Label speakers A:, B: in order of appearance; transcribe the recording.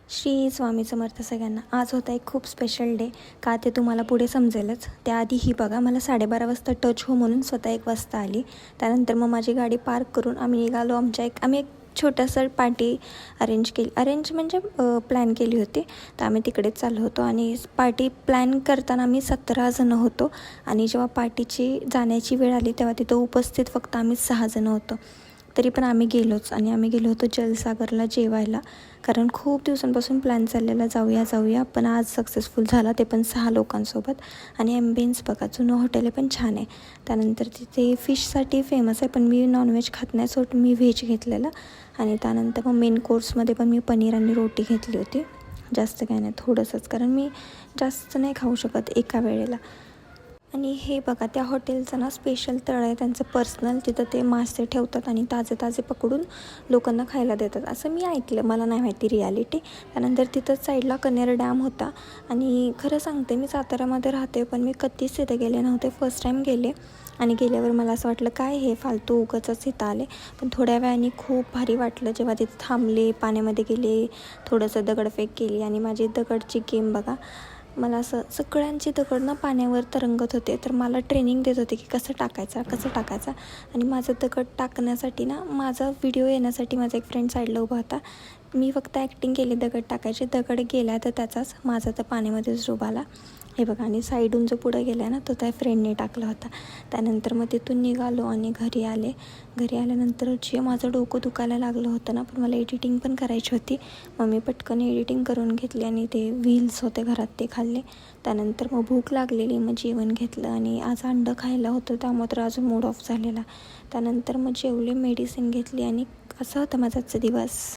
A: श्री स्वामी समर्थ सगळ्यांना. आज होता एक खूप स्पेशल डे. का ते तुम्हाला पुढे समजेलच. त्याआधी ही बघा, मला 12:30 वाजता टच हो म्हणून स्वतः 1 वाजता आली. त्यानंतर मग माझी गाडी पार्क करून आम्ही निघालो. आम्ही एक छोटंसं पार्टी अरेंज म्हणजे प्लॅन केली होती. तर आम्ही तिकडेच चाललो होतो आणि पार्टी प्लॅन करताना आम्ही 17 जणं होतो आणि जेव्हा पार्टीची जाण्याची वेळ आली तेव्हा तिथं उपस्थित फक्त आम्ही 6 जणं होतो. तरी पण आम्ही गेलोच आणि आम्ही गेलो होतो जलसागरला जेवायला. कारण खूप दिवसांपासून प्लॅन चाललेला जाऊया पण आज सक्सेसफुल झाला, ते पण 6 लोकांसोबत. आणि ॲम्बियन्स बघा, जुनं हॉटेल आहे पण छान आहे. त्यानंतर तिथे फिशसाठी फेमस आहे, पण मी नॉनव्हेज खात नाही सो मी व्हेज घेतलेलं. आणि त्यानंतर मग मेन कोर्समध्ये पण मी पनीर आणि रोटी घेतली होती. जास्त काय नाही, थोडंसंच, कारण मी जास्त नाही खाऊ शकत एका वेळेला. आणि हे बघा, त्या हॉटेलचं ना स्पेशल तळ आहे त्यांचं पर्सनल. तिथं ते मासे ठेवतात आणि ताजे पकडून लोकांना खायला देतात असं मी ऐकलं, मला नाही माहिती रियालिटी. त्यानंतर तिथंच साईडला कन्हेर डॅम होता. आणि खरं सांगते, मी साताऱ्यामध्ये राहते पण मी कधीच तिथे गेले नव्हते. फर्स्ट टाईम गेले आणि गेल्यावर मला असं वाटलं काय हे फालतू उगाचच इथं आले. पण थोड्या वेळाने खूप भारी वाटलं जेव्हा तिथे थांबले, पाण्यामध्ये गेले, थोडंसं दगडफेक केली. आणि माझी दगडची गेम बघा, मला असं सगळ्यांची दगड ना पाण्यावर तरंगत होते, तर मला ट्रेनिंग देत होते की कसं टाकायचा. आणि माझं दगड टाकण्यासाठी ना, माझा व्हिडिओ येण्यासाठी माझा एक फ्रेंड साईडला उभा होता. मी फक्त ॲक्टिंग केली दगड टाकायची. दगड गेला तर त्याचाच, माझा तर पाण्यामध्येच डुबाला. हे बघा, आणि साईडून जो पुढं गेला ना तो त्या फ्रेंडने टाकला होता. त्यानंतर मग तिथून निघालो आणि घरी आल्यानंतर जे माझं डोकं दुखायला लागलं होतं ना, पण मला एडिटिंग पण करायची होती. मग मी पटकन एडिटिंग करून घेतली आणि ते व्हील्स होते घरात ते खाल्ले. त्यानंतर मग भूक लागलेली, मग जेवण घेतलं. आणि आज अंडं खायला होतं त्यामुळे तर अजून मूड ऑफ झालेला. त्यानंतर मग जेवले, मेडिसिन घेतली आणि असा होता माझा आजचा दिवस.